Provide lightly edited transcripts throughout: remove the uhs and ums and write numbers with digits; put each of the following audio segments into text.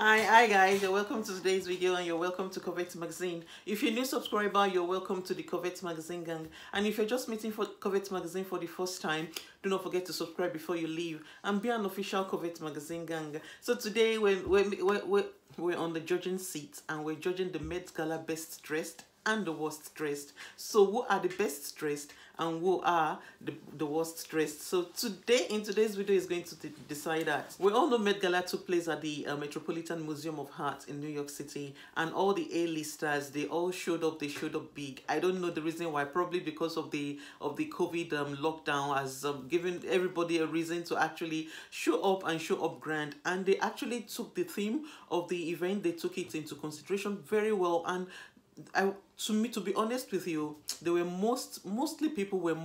Hi guys, you're welcome to today's video and you're welcome to COVET Magazine. If you're a new subscriber, you're welcome to the COVET Magazine gang. And if you're just meeting for COVET Magazine for the first time, do not forget to subscribe before you leave and be an official COVET Magazine gang. So today we're on the judging seat and we're judging the Met Gala best dressed and the worst dressed. So who are the best dressed and who are the worst dressed? So in today's video is going to decide that. We all know Met Gala took place at the Metropolitan Museum of Art in New York City, and all the A-listers, they all showed up. They showed up big. I don't know the reason why, probably because of the COVID lockdown has given everybody a reason to actually show up and show up grand. And they actually took the theme of the event, they took it into consideration very well. And to be honest with you, there were mostly people were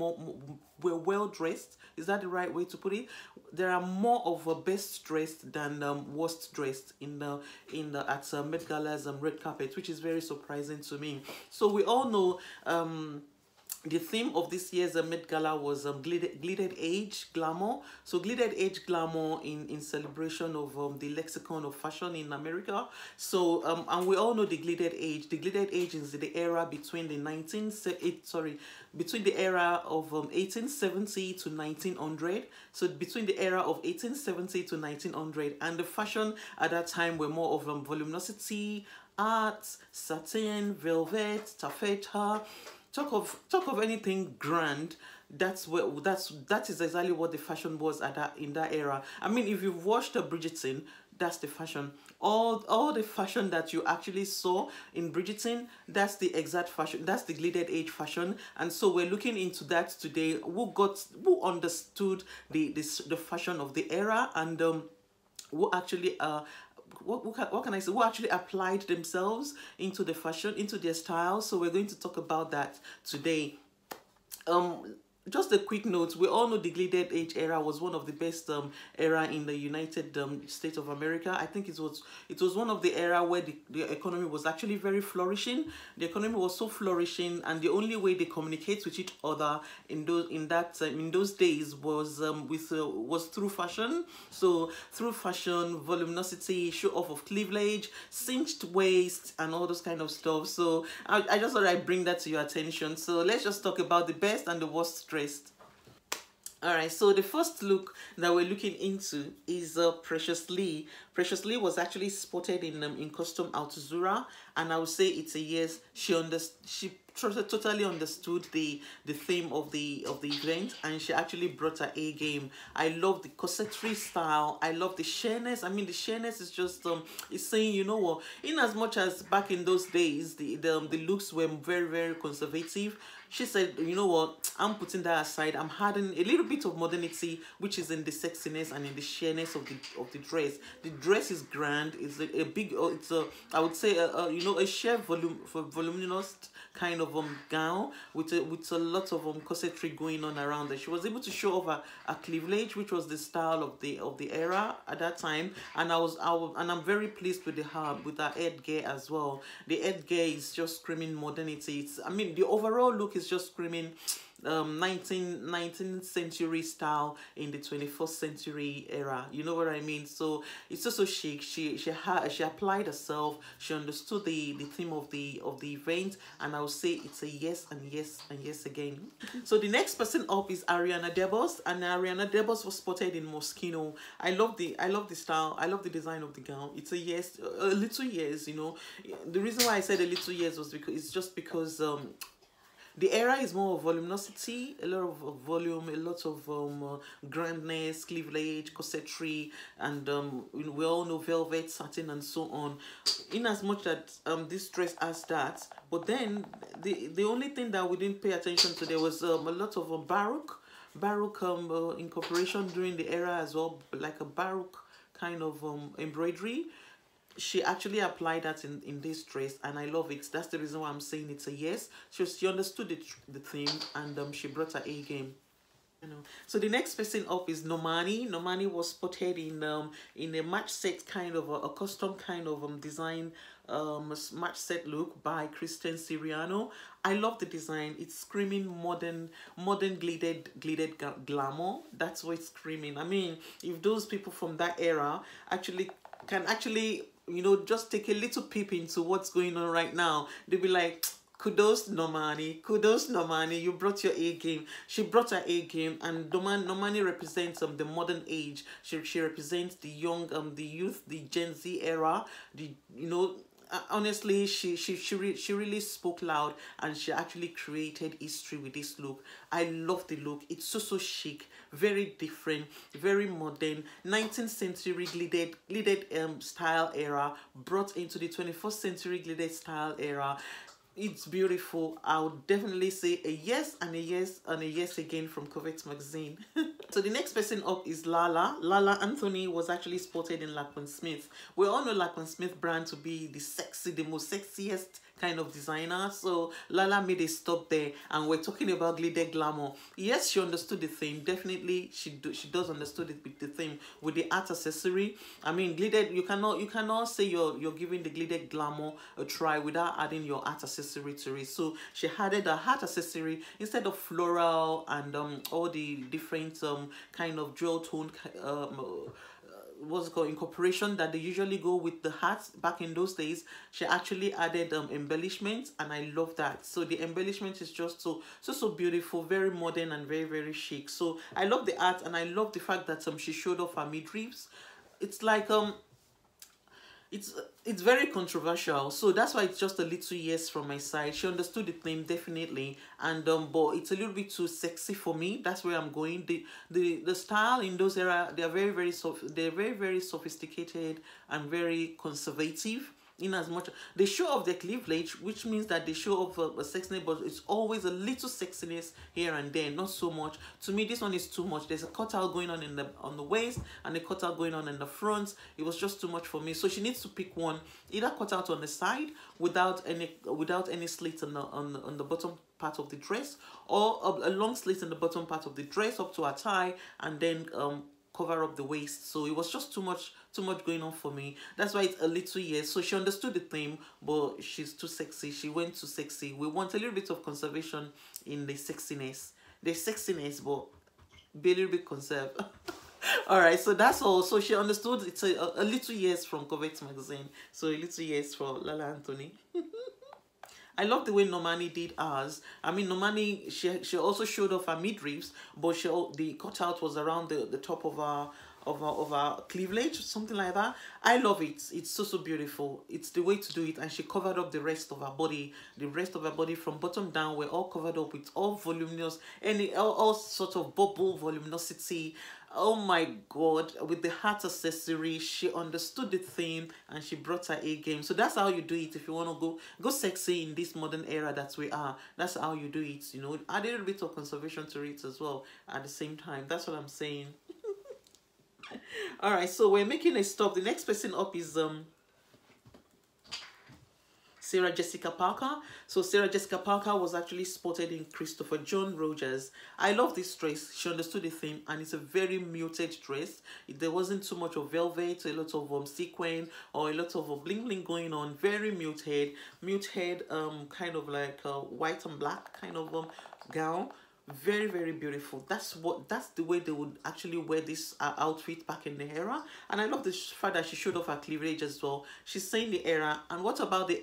were well dressed. Is that the right way to put it? There are more of a best dressed than worst dressed in the at Met Gala's red carpet, which is very surprising to me. So we all know the theme of this year's Met Gala was glittered age glamour. So glittered age glamour in celebration of the lexicon of fashion in America. So and we all know the glittered age. The glittered age is the era between the between the era of 1870 to 1900. So between the era of 1870 to 1900, and the fashion at that time were more of voluminosity, art, satin, velvet, taffeta. Talk of anything grand. That is exactly what the fashion was in that era. I mean, if you've watched Bridgerton, that's the fashion. All the fashion that you actually saw in Bridgerton, that's the exact fashion. That's the glittered age fashion. And so we're looking into that today. Who understood the fashion of the era, and who actually what can I say, who actually applied themselves into the fashion, into their style. So we're going to talk about that today. Just a quick note, we all know the glittered age era was one of the best era in the United States of America. I think it was one of the era where the economy was actually very flourishing. The economy was so flourishing, and the only way they communicate with each other in those days was was through fashion. So through fashion, voluminosity, show off of cleavage, cinched waist, and all those kind of stuff. So I just thought I'd bring that to your attention. So let's just talk about the best and the worst dressed. All right, so the first look that we're looking into is Precious Lee. Precious Lee was actually spotted in costume Altuzura, and I would say it's a yes. She totally understood the theme of the event, and she actually brought her A game. I love the corsetry style. I love the sheerness. I mean, the sheerness is just it's saying, you know what, in as much as back in those days the looks were very, very conservative, she said, you know what, I'm putting that aside. I'm adding a little bit of modernity, which is in the sexiness and in the sheerness of the dress. The dress is grand. It's a big. It's a, I would say you know, a sheer voluminous kind of gown with a lot of corsetry going on around her. She was able to show off a cleavage, which was the style of the era at that time, and I'm very pleased with her headgear as well. The headgear is just screaming modernity. I mean, the overall look is just screaming 19th century style in the 21st century era. You know what I mean? So it's also chic. She applied herself. She understood the theme of the event, and I would say it's a yes and yes and yes again. So the next person up is Ariana DeBose, and Ariana DeBose was spotted in Moschino. I love the style. I love the design of the gown. It's a yes, a little yes. You know, the reason why I said a little yes was because the era is more of voluminosity, a lot of volume, a lot of grandness, cleavage, corsetry, and we all know velvet, satin, and so on. In as much that this dress has that, but then the only thing that we didn't pay attention to, there was a lot of baroque incorporation during the era as well, like a baroque kind of embroidery. She actually applied that in this dress, and I love it. That's the reason why I'm saying it's a yes. She understood the theme, and she brought her A game. You know. So the next person up is Normani. Normani was spotted in a match set kind of a custom kind of design match set look by Christian Siriano. I love the design. It's screaming modern glittered glamour. That's what it's screaming. I mean, if those people from that era actually can actually, you know, just take a little peep into what's going on right now, they'll be like, kudos Normani, kudos Normani, you brought your A game. She brought her A game, and Normani represents the modern age. She represents the young, the youth, the Gen Z era, the, you know, honestly, she really spoke loud, and she actually created history with this look. I love the look. It's so chic, very different, very modern, 19th century glittered style era brought into the 21st century glittered style era. It's beautiful. I would definitely say a yes and a yes and a yes again from COVET magazine. So the next person up is Lala. Lala Anthony was actually spotted in Lackman Smith. We all know Lackman Smith brand to be the most sexiest kind of designer. So Lala made a stop there, and we're talking about glitter glamour. Yes, she understood the theme. Definitely, she does understood it with the theme, with the art accessory. I mean, glitter. You cannot say you're giving the glitter glamour a try without adding your art accessory to it. So she added a hat accessory instead of floral and all the different kind of jewel tone what's it called, incorporation that they usually go with the hats back in those days. She actually added embellishments, and I love that. So the embellishment is just so beautiful, very modern and very chic. So I love the art, and I love the fact that she showed off her midriffs. It's like it's very controversial, so that's why it's just a little yes from my side. She understood the theme definitely, and but it's a little bit too sexy for me. That's where I'm going. The style in those era, they're very sophisticated and very conservative. In as much they show off their cleavage, which means that they show off a sexiness, but it's always a little sexiness here and there, not so much. To me, this one is too much. There's a cutout going on on the waist and a cutout going on in the front. It was just too much for me. So she needs to pick one, either cutout on the side without any slit on the bottom part of the dress, or a long slit in the bottom part of the dress up to her thigh, and then cover up the waist. So it was just too much going on for me. That's why it's a little yes. So she understood the theme, but she's too sexy. She went too sexy. We want a little bit of conservation in the sexiness, but be a little bit conserved. All right, so that's all. So she understood. It's a little yes from COVET magazine. So a little yes for Lala Anthony. I love the way Normani did ours. I mean, Normani, she also showed off her midriffs, but the cutout was around the top of her cleavage, something like that. I love it. It's so beautiful. It's the way to do it. And she covered up the rest of her body. The rest of her body from bottom down were all covered up with all voluminous, all sorts of bubble voluminosity. Oh my God, with the hat accessory, she understood the theme, and she brought her A game. So that's how you do it if you want to go sexy in this modern era that we are. That's how you do it, you know. Add a little bit of conservation to it as well at the same time. That's what I'm saying. All right, so we're making a stop. The next person up is Sarah Jessica Parker. So Sarah Jessica Parker was actually spotted in Christopher John Rogers. I love this dress. She understood the theme, and it's a very muted dress. There wasn't too much of velvet, a lot of sequin, or a lot of bling bling going on. Very muted, kind of like white and black kind of gown. Very beautiful. That's the way they would actually wear this outfit back in the era. And I love the fact that she showed off her cleavage as well. She's saying the era. And what about the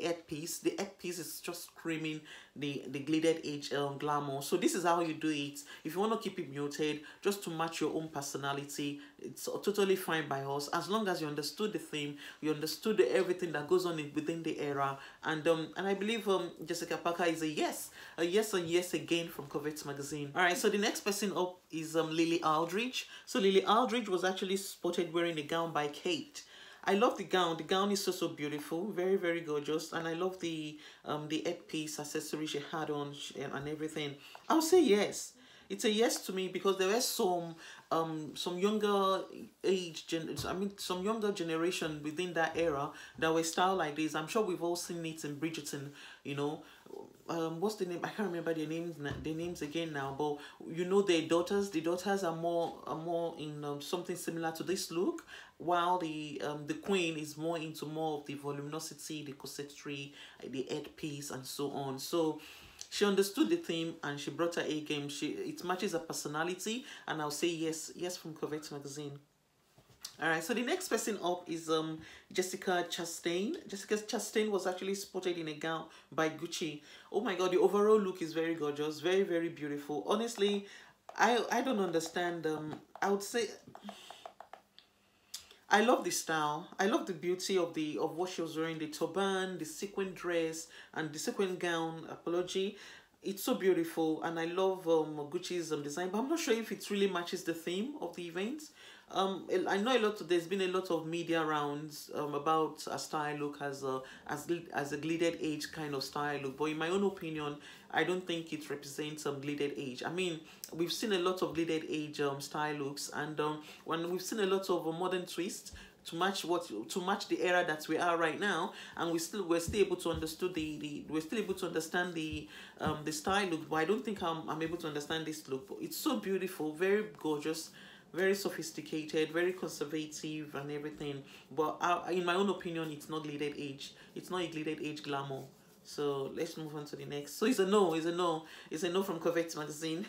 headpiece? The headpiece is just screaming the glittered age glamour. So this is how you do it. If you want to keep it muted, just to match your own personality, it's totally fine by us, as long as you understood the theme, you understood everything that goes on within the era. And I believe Jessica Parker is a yes and yes again from COVET magazine. All right, so the next person up is Lily Aldridge. So Lily Aldridge was actually spotted wearing a gown by Kate. I love the gown. The gown is so beautiful, very gorgeous, and I love the headpiece accessory she had on and everything. I'll say yes. It's a yes to me, because there were some younger some younger generation within that era that were styled like this. I'm sure we've all seen it in Bridgerton, you know. What's the name? I can't remember their names again now, but you know, their daughters. The daughters are more in something similar to this look, while the queen is more into more of the voluminosity, the corsetry, the headpiece, and so on. So she understood the theme, and she brought her A game. It matches her personality, and I'll say yes from COVET magazine. All right, so the next person up is Jessica Chastain. Jessica Chastain was actually spotted in a gown by Gucci. Oh my god, the overall look is very gorgeous, very very beautiful. Honestly, I don't understand. I would say I love the style. I love the beauty of what she was wearing, the turban, the sequin dress, and the sequin gown. Apology, it's so beautiful, and I love Gucci's design. But I'm not sure if it really matches the theme of the event. I know a lot. There's been a lot of media rounds about a style look as a glided age kind of style look. But in my own opinion, I don't think it represents glided age. I mean, we've seen a lot of glided age style looks, and when we've seen a lot of modern twists to match the era that we are right now, and we're still able to understood we're still able to understand the style look. But I don't think I'm able to understand this look. But it's so beautiful, very gorgeous, very sophisticated, very conservative and everything. But in my own opinion, it's not glided age. It's not a glided age glamour. So let's move on to the next. So it's a no, it's a no from COVET magazine.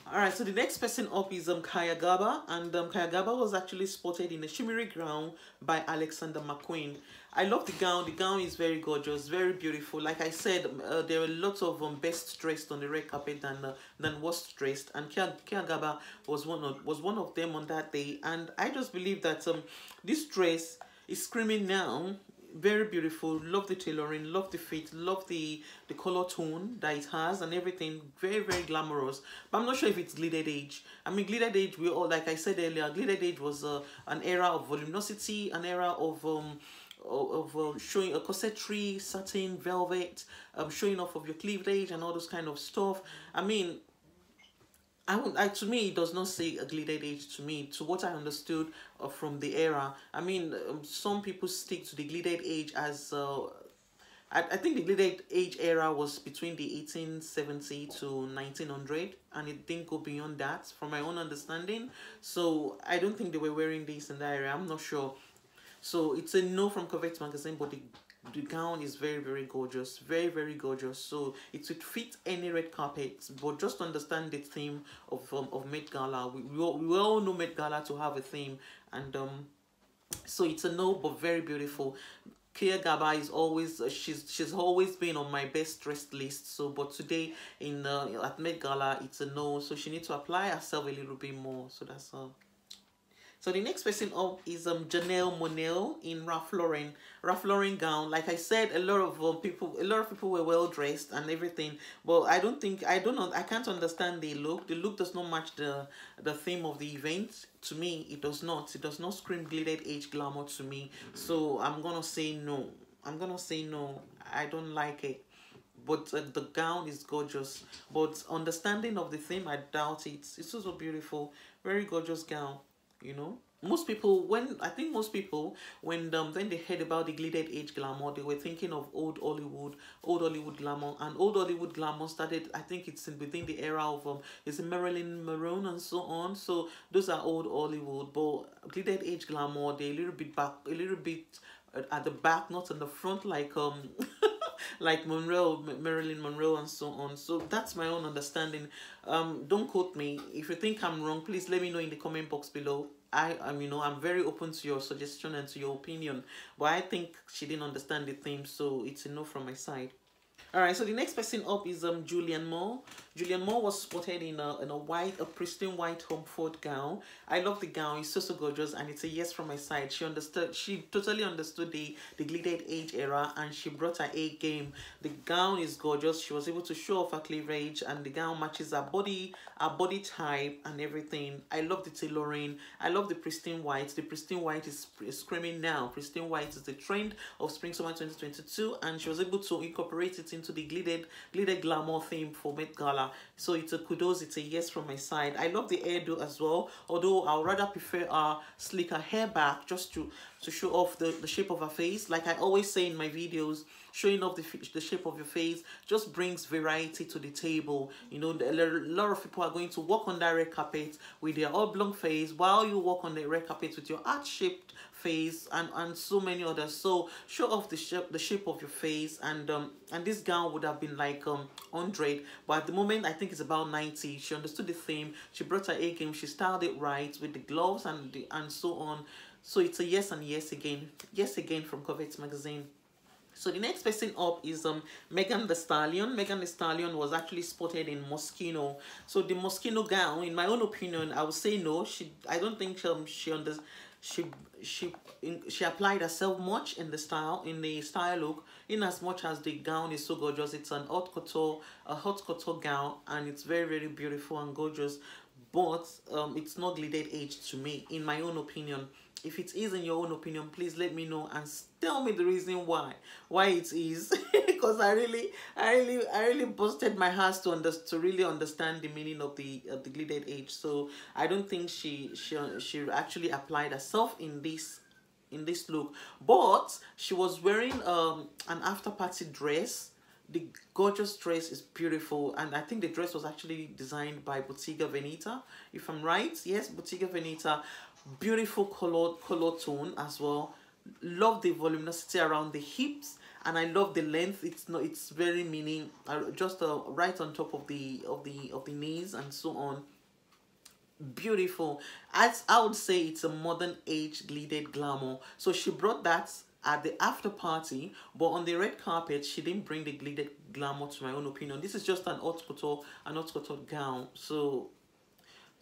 All right, so the next person up is Kaya Gaba, and Kaya Gaba was actually spotted in a shimmery gown by Alexander McQueen. I love the gown. The gown is very gorgeous, very beautiful. Like I said, there are lots of best dressed on the red carpet than worst dressed, and Kaya Gaba was one of them on that day. And I just believe that this dress is screaming now. Very beautiful. Love the tailoring, love the fit, love the color tone that it has and everything. Very very glamorous. But I'm not sure if it's glided age. I mean, glided age, we all, like I said earlier, glided age was an era of voluminosity, an era of showing a corsetry, satin, velvet, showing off of your cleavage and all those kind of stuff. I mean, to me, it does not say a glided age to me, to what I understood from the era. I mean, some people stick to the glided age as, I think the glided age era was between the 1870 to 1900, and it didn't go beyond that, from my own understanding. So I don't think they were wearing this in that area. I'm not sure. So it's a no from COVET magazine, but the gown is very very gorgeous, very very gorgeous. So it would fit any red carpet, but just understand the theme of Met Gala. We all know Met Gala to have a theme, and so it's a no, but very beautiful. Kaya Gaba is always she's always been on my best dressed list. So but today in at Met Gala, it's a no. So she needs to apply herself a little bit more. So that's all. So the next person up is Janelle Monáe in Ralph Lauren gown. Like I said, a lot of people were well dressed and everything, but I can't understand the look. The look does not match the theme of the event. To me, it does not scream glided age glamour to me. So I'm gonna say no. I don't like it. But the gown is gorgeous. But understanding of the theme, I doubt it. It's also beautiful, very gorgeous gown. You know, most people when they heard about the glided age glamour, they were thinking of old Hollywood glamour, and old Hollywood glamour started, I think it's within the era of is it Marilyn Monroe and so on. So those are old Hollywood, but glided age glamour, they're a little bit at the back, not in the front, like like Marilyn Monroe and so on. So that's my own understanding. Don't quote me. If you think I'm wrong, please let me know in the comment box below. I'm very open to your suggestion and to your opinion, but I think she didn't understand the theme, so it's a no from my side. All right, so the next person up is Julianne Moore. Julianne Moore was spotted in a pristine white Homeford gown. I love the gown. It's so gorgeous, and it's a yes from my side. She totally understood the glided age era, and she brought her A game. The gown is gorgeous. She was able to show off her cleavage, and the gown matches her body type and everything. I love the tailoring. I love the pristine white. The pristine white is screaming now. Pristine white is the trend of spring summer 2022, and she was able to incorporate it into the glided glamour theme for Met Gala. So it's a kudos, it's a yes from my side. I love the hairdo as well, although I would rather prefer a slicker hair back, just to show off the shape of her face. Like I always say in my videos, showing off the shape of your face just brings variety to the table. You know, a lot of people are going to walk on that red carpet with their oblong face, while you walk on the red carpet with your heart-shaped face, and so many others. So show off the shape of your face, and this gown would have been like 100, but at the moment I think it's about 90. She understood the theme, she brought her A game, she styled it right with the gloves and so on. So it's a yes and yes again from Covet magazine. So the next person up is Megan the Stallion. Megan the Stallion was actually spotted in Moschino. So the Moschino gown, in my own opinion, I would say no. I don't think she she applied herself much in the style look, in as much as the gown is so gorgeous. It's a hot couture gown, and it's very, very beautiful and gorgeous, but it's not glittered edge to me, in my own opinion. If it is in your own opinion, please let me know and tell me the reason why it is. Because I really busted my heart to really understand the meaning of the glittered edge. So I don't think she actually applied herself in this look, but she was wearing an after party dress. The gorgeous dress is beautiful, and I think the dress was actually designed by Bottega Veneta, if I'm right. Yes, Bottega Veneta. Beautiful color tone as well. Love the voluminosity around the hips, and I love the length. It's very mini, just right on top of the knees and so on. Beautiful. As I would say, it's a modern age glittered glamour. So she brought that at the after party, but on the red carpet she didn't bring the glittered glamour, to my own opinion. This is just an haute couture gown. So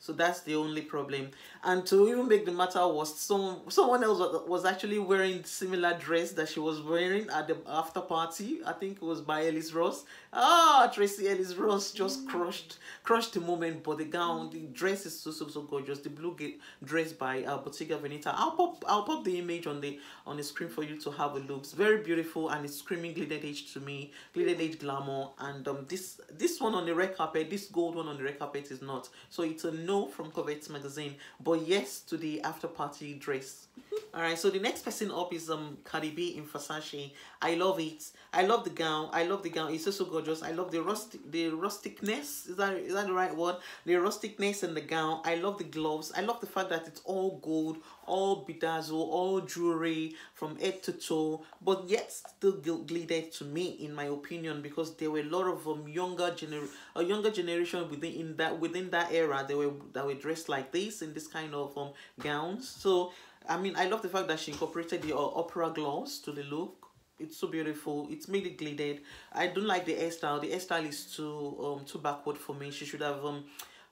that's the only problem. And to even make the matter worse, someone else was actually wearing similar dress that she was wearing at the after party. I think it was by Ellis Ross. Ah, Tracy Ellis Ross just crushed the moment. But the gown, the dress is so gorgeous. The blue dress by Bottega Veneta. I'll pop the image on the screen for you to have a look. It's very beautiful, and it's screaming glittered edge to me, glittered edge glamour. And this one on the red carpet, this gold one on the red carpet is not. So it's a no from Covet magazine, but yes to the after party dress. All right, so the next person up is Cardi B in Versace. I love it. I love the gown. It's so gorgeous. I love the rusticness. Is that the right word? The rusticness in the gown. I love the gloves. I love the fact that it's all gold, all bedazzle, all jewelry from head to toe, but yet still glittered to me, in my opinion, because there were a lot of younger generation within that era that were dressed like this, in this kind of gowns. So I mean, I love the fact that she incorporated the opera gloss to the look. It's so beautiful. It's made it glittered. I don't like the hairstyle. The hairstyle is too backward for me. She should have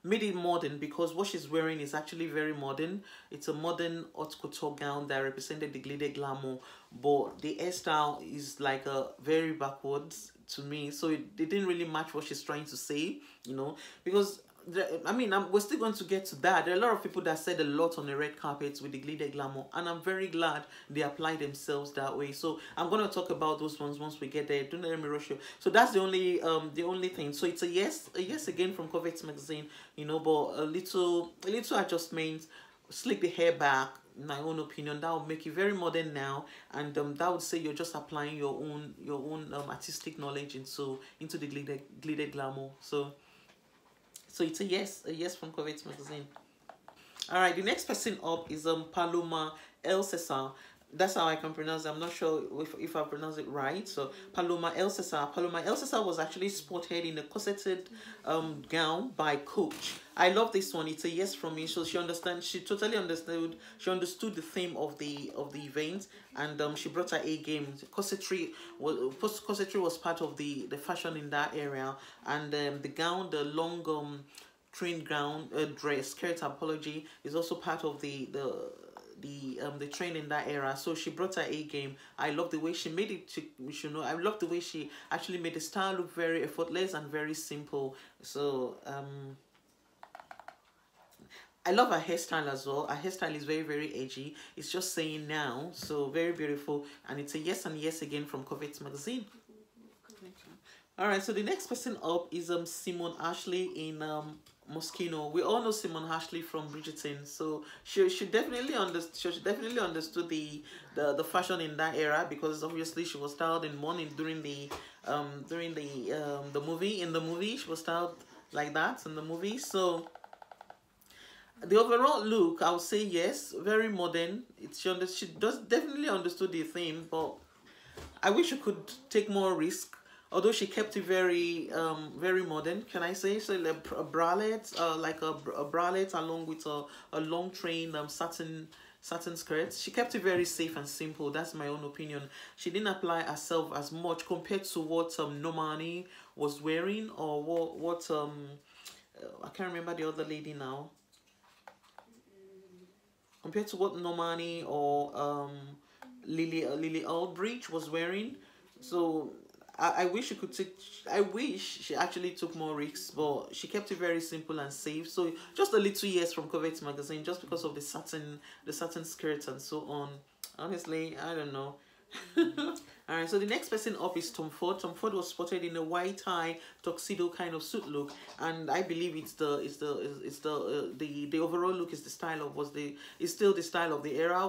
made it modern, because what she's wearing is actually very modern. It's a modern haute couture gown that represented the glittered glamour, but the hairstyle is like a very backwards to me. So it didn't really match what she's trying to say, you know, because I mean, we're still going to get to that. There are a lot of people that said a lot on the red carpets with the glittered glamour, and I'm very glad they applied themselves that way. So I'm going to talk about those ones once we get there. Don't let me rush you. So that's the only thing. So it's a yes again from Covet magazine, you know, but a little adjustment, slick the hair back. In my own opinion, that would make you very modern now, and that would say you're just applying your own artistic knowledge into the glittered glamour. So it's a yes from Covet magazine. All right, the next person up is Paloma El Cesar. That's how I can pronounce it. I'm not sure if I pronounce it right. So Paloma El Cesar. Paloma El Cesar was actually spotted in a corseted gown by Coach. I love this one. It's a yes from me. So she totally understood. She understood the theme of the event, and she brought her A game. Corsetry was part of the fashion in that area, and the gown, the long train gown dress skirt, apology, is also part of the trend in that era. So she brought her A game. I love the way she made it. I love the way she actually made the style look very effortless and very simple. So I love her hairstyle as well. Her hairstyle is very, very edgy. It's just saying now. So very beautiful, and it's a yes and yes again from Covet magazine. All right, so the next person up is Simone Ashley in Moschino. We all know Simone Ashley from Bridgerton, so she definitely understood the fashion in that era, because obviously she was styled in mourning during the movie. In the movie, she was styled like that in the movie. So The overall look, I would say yes, very modern. She does definitely understood the theme, but I wish she could take more risk. Although she kept it very modern, can I say so? Like a bralette, a bralette along with a long train satin skirt. She kept it very safe and simple. That's my own opinion. She didn't apply herself as much compared to what Normani was wearing, or what I can't remember the other lady now. Compared to what Normani or Lily Aldrich was wearing. So I wish she could take. I wish she actually took more risks, but she kept it very simple and safe. So just a little yes from Covet magazine, just because of the satin skirts and so on. Honestly, I don't know. All right, so the next person up is Tom Ford. Tom Ford was spotted in a white tie tuxedo kind of suit look, and I believe the overall look is the style of is still the style of the era,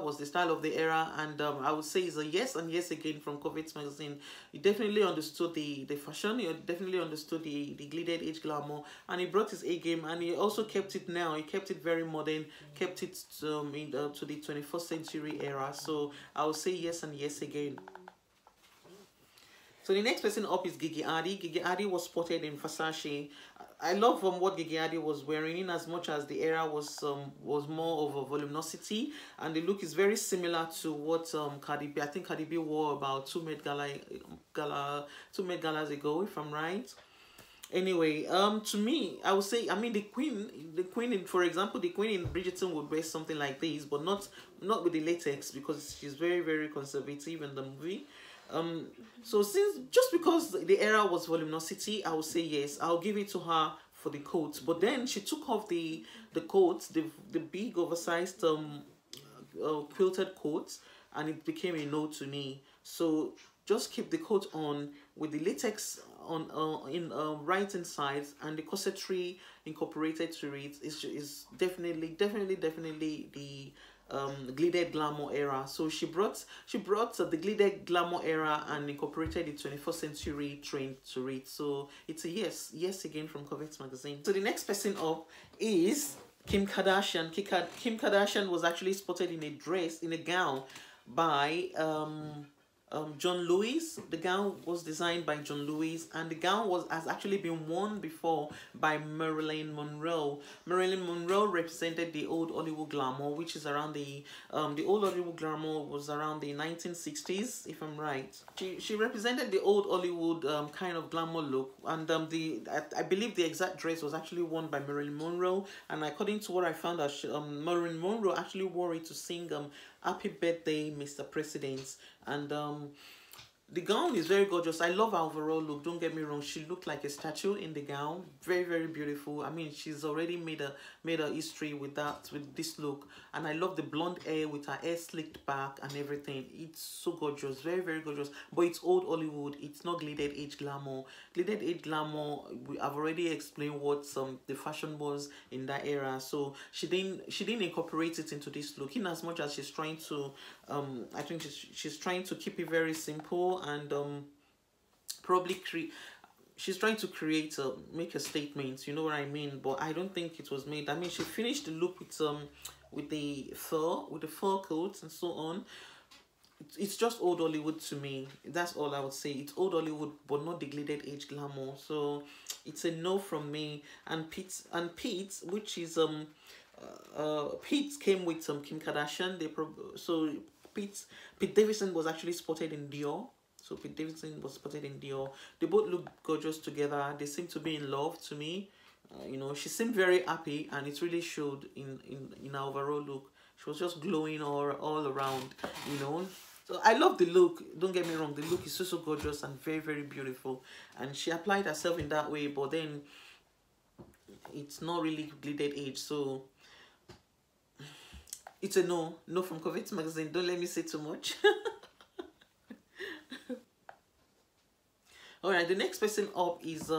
and I would say it's a yes and yes again from Covet magazine. You definitely understood the fashion, you definitely understood the glittered age glamour, and he brought his A game, and he also kept it now. He kept it very modern, kept it to the 21st century era. So I would say yes and yes again. So the next person up is Gigi Hadid. Gigi Hadid was spotted in Versace. I love what Gigi Hadid was wearing, in as much as the era was more of a voluminosity, and the look is very similar to what Cardi B. I think Cardi B wore about two Met Galas ago, if I'm right. Anyway, to me, I would say, I mean, the queen, for example, the queen in Bridgerton would wear something like this, but not with the latex, because she's very conservative in the movie. So just because the era was voluminosity, I would say yes. I'll give it to her for the coat. But then she took off the coat, the big oversized quilted coat, and it became a no to me. So just keep the coat on with the latex on in right inside, and the corsetry incorporated to it is definitely the glittered glamour era. So she brought the glittered glamour era and incorporated the 21st century trend to it. So it's a yes again from Covet magazine. So the next person up is Kim Kardashian. Kim Kardashian was actually spotted in a gown by John Lewis. The gown was designed by John Lewis, and the gown has actually been worn before by Marilyn Monroe. Marilyn Monroe represented the old Hollywood glamour, which is around the old Hollywood glamour was around the 1960s, if I'm right. She represented the old Hollywood kind of glamour look, and I believe the exact dress was actually worn by Marilyn Monroe, and according to what I found out, Marilyn Monroe actually wore it to sing Happy Birthday, Mr. President. And the gown is very gorgeous. I love her overall look, don't get me wrong. She looked like a statue in the gown. Very beautiful. I mean, she's already made a history with this look. And I love the blonde hair with her hair slicked back and everything. It's so gorgeous, very gorgeous. But it's old Hollywood, it's not glittered age glamour. Glittered age glamour, I've already explained what the fashion was in that era. So she didn't incorporate it into this look, in as much as she's trying to I think she's trying to keep it very simple, and probably she's trying to make a statement, you know what I mean. But I don't think it was made. I mean, she finished the look with the fur coats and so on. It's just old Hollywood to me. That's all I would say. It's old Hollywood, but not the glittered age glamour. So it's a no from me. And Pete, which is Pete came with Kim Kardashian. Pete Davidson was actually spotted in Dior. So Pete Davidson was spotted in Dior. They both look gorgeous together. They seem to be in love to me. You know, she seemed very happy, and it really showed in her overall look. She was just glowing all around, you know. So I love the look. Don't get me wrong. The look is so gorgeous and very beautiful. And she applied herself in that way, but then it's not really glittered age. So it's a no from Covet magazine. Don't let me say too much. All right, the next person up is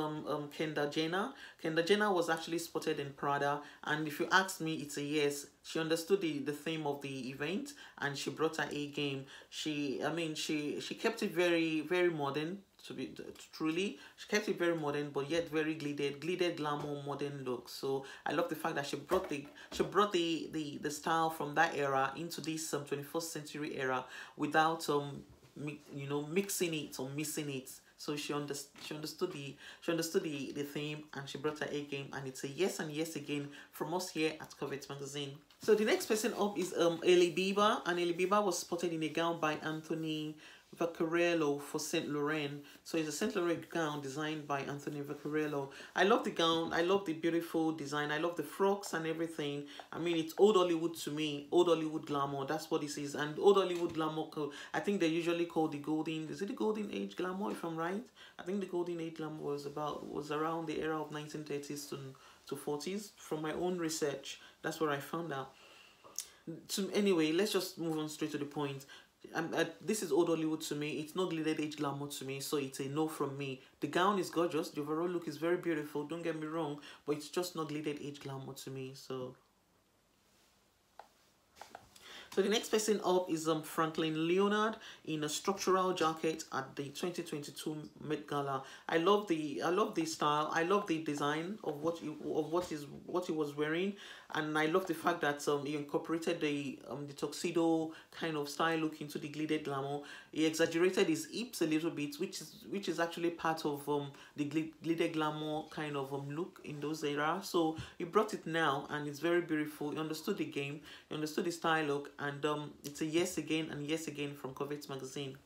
Kendall Jenner. Kendall Jenner was actually spotted in Prada, and if you ask me, it's a yes. She understood the theme of the event, and she brought her A game. She kept it very modern to be truly. She kept it very modern, but yet very glittered glamour modern look. So I love the fact that she brought the style from that era into this 21st century era without you know, mixing it or missing it. So she understood the theme, and she brought her A game, and it's a yes and yes again from us here at Covet Magazine. So the next person up is Hailey Bieber, and Hailey Bieber was spotted in a gown by Anthony Vaccarello for Saint Laurent. So it's a Saint Laurent gown designed by Anthony Vaccarello. I love the gown. I love the beautiful design. I love the frocks and everything. I mean, it's old Hollywood to me. Old Hollywood glamour. That's what this is. And old Hollywood glamour, I think they usually call the golden. Is it the golden age glamour? If I'm right, I think the golden age glamour was around the era of 1930s to 40s. From my own research, that's what I found out. So anyway, let's just move on straight to the point. This is old Hollywood to me. It's not glittered age glamour to me, so it's a no from me. The gown is gorgeous. The overall look is very beautiful. Don't get me wrong, but it's just not glittered age glamour to me. So the next person up is Franklin Leonard in a structural jacket at the 2022 Met Gala. I love the style. I love the design of what he was wearing, and I love the fact that he incorporated the tuxedo kind of style look into the glittered glamour. He exaggerated his hips a little bit, which is actually part of the glittered glamour kind of look in those eras. So he brought it now, and it's very beautiful. He understood the game. He understood the style look. And it's a yes again and yes again from Covet Magazine.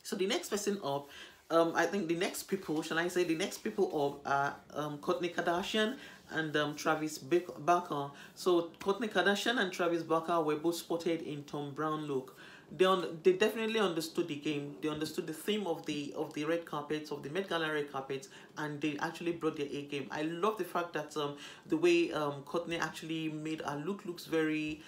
So the next person up, I think the next people, shall I say, the next people up are Kourtney Kardashian and Travis Barker. So Kourtney Kardashian and Travis Barker were both spotted in Tom Brown look. They definitely understood the game. They understood the theme of the red carpet, of the Met Gala red carpet, and they actually brought their A game. I love the fact that the way Kourtney actually made her looks very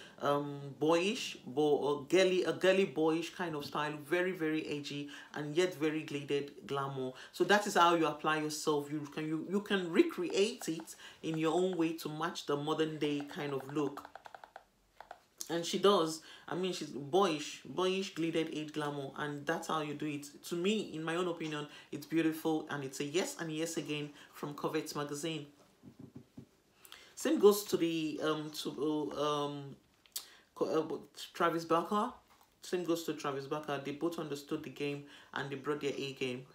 boyish, but a girly boyish kind of style, very very edgy and yet very glittered glamour. So that is how you apply yourself. You can recreate it in your own way to match the modern day kind of look. And she does. I mean, she's boyish, glittered age glamour, and that's how you do it. To me, in my own opinion, it's beautiful, and it's a yes and yes again from Covet Magazine. Same goes to the Travis Barker. Same goes to Travis Barker. They both understood the game, and they brought their A game.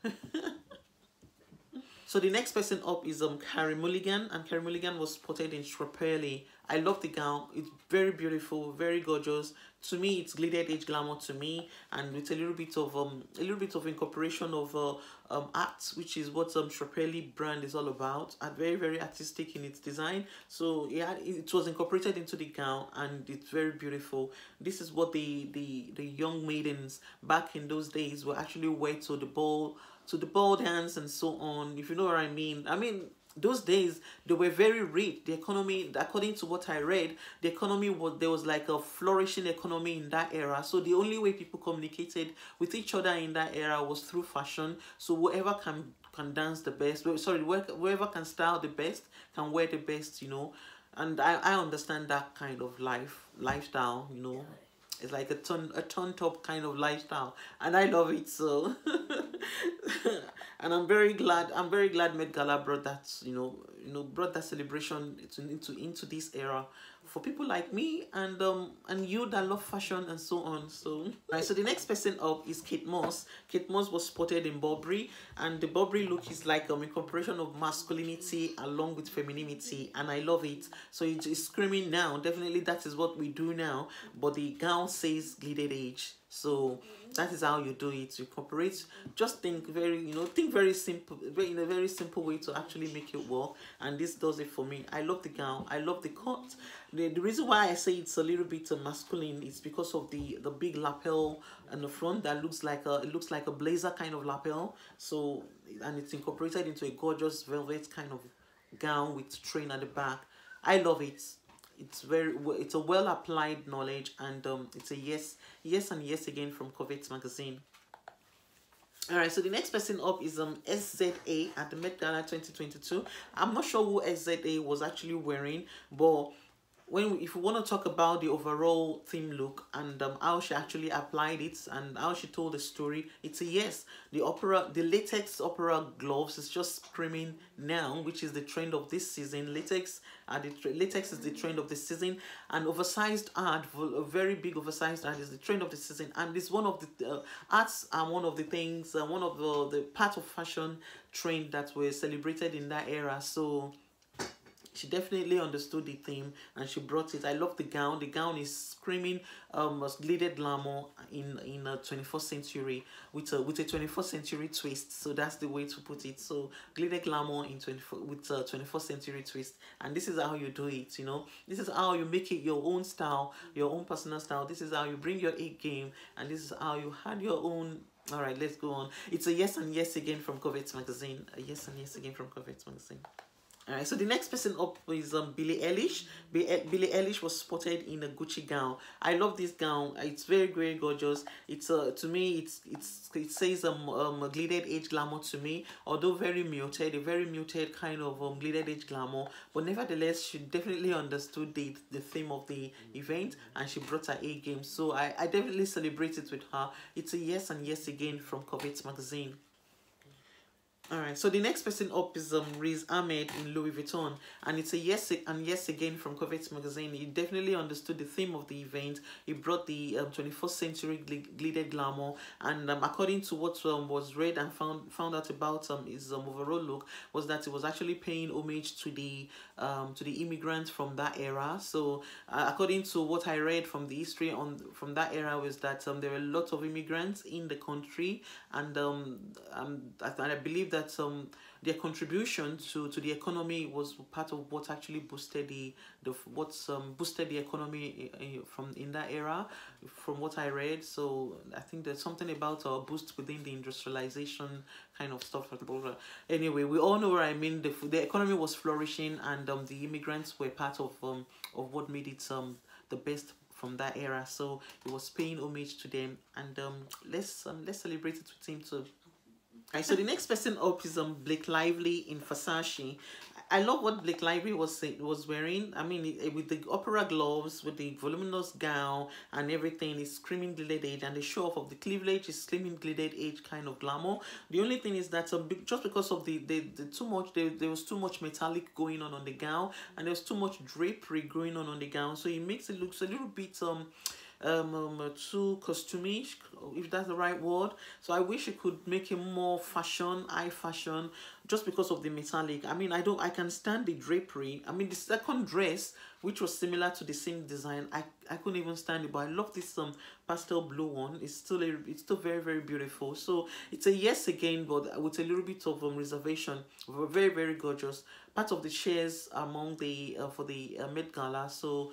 So the next person up is Carey Mulligan, and Carey Mulligan was spotted in Strawberry. I love the gown. It's very beautiful, very gorgeous. To me, it's glittered age glamour to me, and with a little bit of incorporation of art, which is what Strawberry brand is all about. And very very artistic in its design. So yeah, it was incorporated into the gown, and it's very beautiful. This is what the young maidens back in those days were actually wear to the ball dance and so on, if you know what I mean. I mean, those days they were very rich. The economy, according to what I read, the economy there was like a flourishing economy in that era. So the only way people communicated with each other in that era was through fashion. So whoever can dance the best, sorry, whoever can style the best can wear the best, you know. And I understand that kind of lifestyle, you know. It's like a turned up kind of lifestyle, and I love it. So and I'm very glad Met Gala brought that, brought that celebration into this era for people like me and you that love fashion and so on. So right, so the next person up is Kate Moss. Kate Moss was spotted in Burberry, and the Burberry look is like a incorporation of masculinity along with femininity, and I love it. So it's screaming now. Definitely that is what we do now, but the gown says glittered age. So that is how you do it. You incorporate, just think very simple, in a very simple way to actually make it work. And this does it for me. I love the gown. I love the cut. The reason why I say it's a little bit masculine is because of the big lapel on the front that looks like a blazer kind of lapel. So, and it's incorporated into a gorgeous velvet kind of gown with train at the back. I love it. It's a well applied knowledge, and it's a yes and yes again from Covet Magazine. Alright, so the next person up is SZA at the Met Gala 2022. I'm not sure who SZA was actually wearing, but if we want to talk about the overall theme look and how she actually applied it and how she told the story, it's a yes. The latex opera gloves is just screaming now, which is the trend of this season. Latex is the trend of the season, and oversized art, a very big oversized art, is the trend of the season, and it's one of the arts are one of the things, one of the part of fashion trend that were celebrated in that era. So she definitely understood the theme and she brought it. I love the gown. The gown is screaming glittered glamour in a 21st century with a 21st century twist. So that's the way to put it. So glittered glamour in 24 with a 21st century twist. And this is how you do it, you know. This is how you make it your own style, your own personal style. This is how you bring your A game, and this is how you had your own. All right, let's go on. It's a yes and yes again from COVET magazine. A yes and yes again from COVET magazine. Alright, so the next person up is Billie Eilish. Billie Eilish was spotted in a Gucci gown. I love this gown. It's very, very gorgeous. It's to me, it says a glittered age glamour to me. Although very muted kind of glittered age glamour. But nevertheless, she definitely understood the theme of the event and she brought her A game. So I definitely celebrate it with her. It's a yes and yes again from COVET magazine. Alright, so the next person up is Riz Ahmed in Louis Vuitton, and it's a yes and yes again from COVET magazine. He definitely understood the theme of the event. He brought the 21st century glittered glamour, and according to what was read and found out about his overall look, was that it was actually paying homage to the immigrants from that era. So according to what I read from the history from that era, was that there were lots of immigrants in the country, and I believe that their contribution to the economy was part of what actually boosted boosted the economy from in that era, from what I read. So I think there's something about a boost within the industrialization kind of stuff. Anyway, we all know what I mean. The economy was flourishing, and the immigrants were part of what made it the best from that era. So it was paying homage to them, and let's celebrate it with him too. Right, so the next person up is Blake Lively in Versace. I love what Blake Lively was wearing. I mean, with the opera gloves, with the voluminous gown and everything, it's screaming glittered age, and the show off of the cleavage is screaming glittered age kind of glamour. The only thing is that just because of the too much, there was too much metallic going on the gown, and there was too much drapery going on the gown, so it makes it look a little bit too costumish, if that's the right word. So I wish it could make it more high fashion, just because of the metallic. I mean, I can stand the drapery. I mean, the second dress, which was similar to the same design, I couldn't even stand it, but I love this pastel blue one. It's still very, very beautiful. So it's a yes again, but with a little bit of reservation. Very, very gorgeous. Part of the shares among the for the Met Gala. So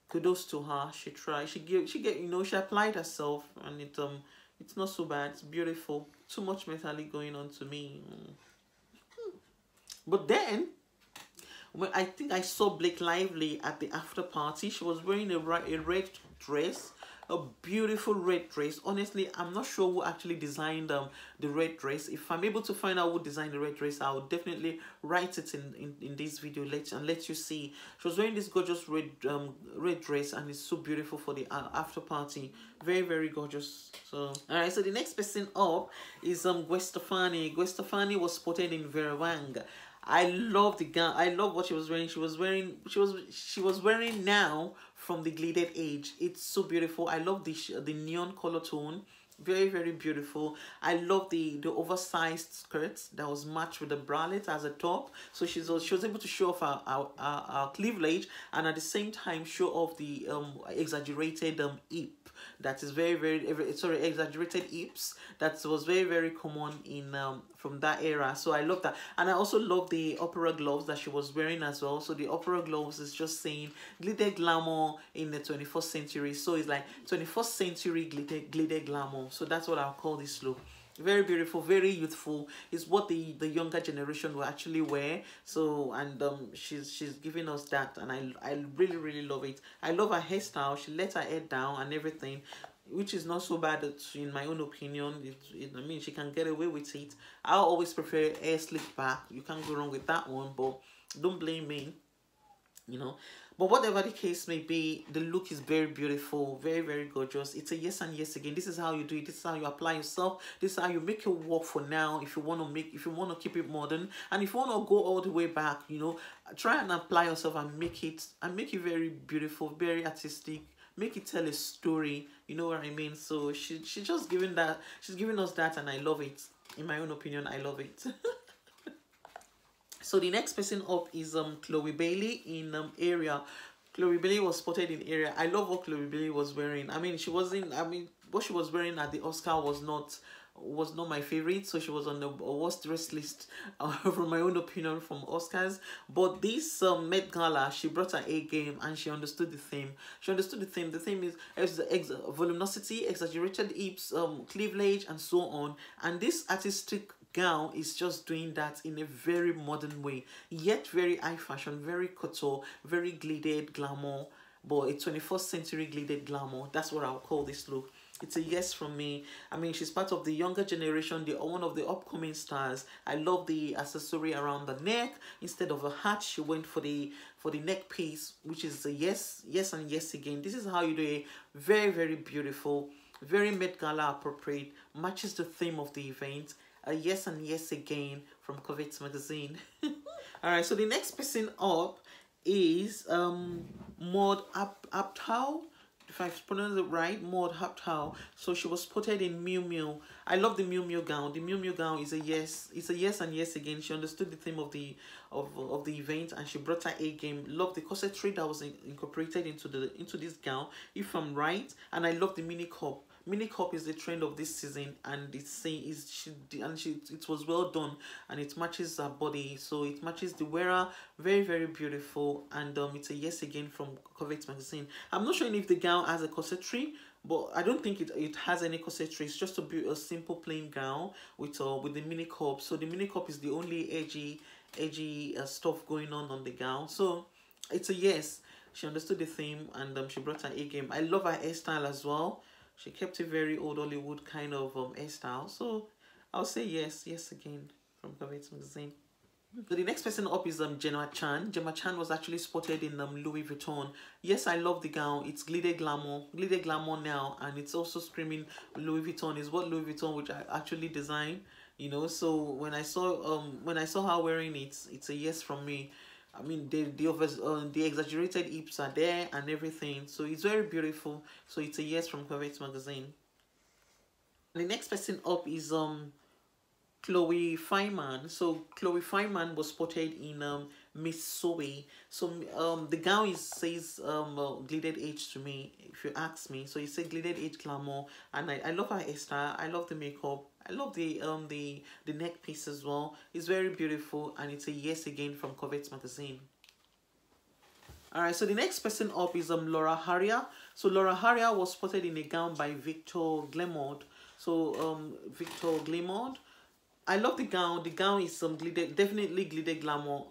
kudos to her. She tried. She applied herself, and it's not so bad. It's beautiful. Too much metallic going on to me. But then, when I think I saw Blake Lively at the after party, she was wearing a red dress, a beautiful red dress. Honestly, I'm not sure who actually designed the red dress. If I'm able to find out who designed the red dress, I'll definitely write it in this video and let you see. She was wearing this gorgeous red dress, and it's so beautiful for the after party. Very, very gorgeous. So alright, so the next person up is Gwen Stefani. Gwen Stefani was spotted in Vera Wang. I love the gown. I love what she was wearing. She was wearing now from the glittered age. It's so beautiful. I love the neon color tone. Very, very beautiful. I love the oversized skirts that was matched with the bralette as a top. So she was able to show off our cleavage, and at the same time show off the exaggerated hip. That is very exaggerated hips. That was very, very common in from that era. So I love that, and I also love the opera gloves that she was wearing as well. So the opera gloves is just saying glitter glamour in the 21st century. So it's like 21st century glitter glamour. So that's what I'll call this look. Very beautiful, very youthful. It's what the younger generation will actually wear. So, and she's giving us that, and I really, really love it. I love her hairstyle. She let her hair down and everything, which is not so bad in my own opinion. I mean, she can get away with it. I always prefer hair slick back. You can't go wrong with that one, but don't blame me, you know. But whatever the case may be, the look is very beautiful, very, very gorgeous. It's a yes and yes again. This is how you do it. This is how you apply yourself. This is how you make it work for now. If you want to keep it modern, and if you want to go all the way back, you know, try and apply yourself and make it very beautiful, very artistic. Make it tell a story. You know what I mean? So she's just giving that. She's giving us that, and I love it. In my own opinion, I love it. So the next person up is Chloe Bailey in Area. Chloe Bailey was spotted in Area. I love what Chloe Bailey was wearing. I mean, what she was wearing at the Oscar was not my favorite. So she was on the worst dress list, from my own opinion, from Oscars. But this Met Gala, she brought her A game and she understood the theme. She understood the theme. The theme is voluminosity, exaggerated hips, cleavage, and so on. And this artistic gown is just doing that in a very modern way, yet very high fashion, very couture, very glittered glamour, but a 21st century glittered glamour. That's what I'll call this look. It's a yes from me. I mean, she's part of the younger generation, one of the upcoming stars. I love the accessory around the neck. Instead of a hat, she went for the neck piece, which is a yes and yes again. This is how you do it. Very, very beautiful, very Met Gala appropriate, matches the theme of the event. A yes and yes again from COVET magazine. All right, so the next person up is Maud Apatow. If I've pronounced it right, Maud Apatow. So she was spotted in Miu Miu. I love the Miu Miu gown. The Miu Miu gown is a yes. It's a yes and yes again. She understood the theme of the event and she brought her A game. Love the corsetry that was incorporated into this gown, if I'm right. And I love the mini cup. Mini cup is the trend of this season, and it was well done, and it matches her body, so it matches the wearer. Very, very beautiful, and it's a yes again from COVET magazine. I'm not sure if the gown has a corsetry, but I don't think it has any corsetry. It's just a simple plain gown with the mini cup. So the mini cup is the only edgy stuff going on the gown. So it's a yes. She understood the theme, and she brought her A game. I love her hairstyle as well. She kept a very old Hollywood kind of hairstyle. So I'll say yes again from COVET magazine. So the next person up is Gemma Chan. Gemma Chan was actually spotted in Louis Vuitton. Yes, I love the gown. It's glitter glamour now, and it's also screaming Louis Vuitton. Is what Louis Vuitton, which I actually designed. You know, so when I saw her wearing it, it's a yes from me. I mean, the exaggerated hips are there and everything. So it's very beautiful. So it's a yes from COVET magazine. The next person up is Chloe Feynman. So Chloe Feynman was spotted in Miss Zoe. So the gown says glittered age to me, if you ask me. So it says glittered age glamour, and I love her hairstyle. I love the makeup. I love the neck piece as well. It's very beautiful, and it's a yes again from COVET magazine. All right, so the next person up is Laura Harrier. So Laura Harrier was spotted in a gown by Victor Glamour. So Victor Glamour. I love the gown. The gown is definitely glitter glamour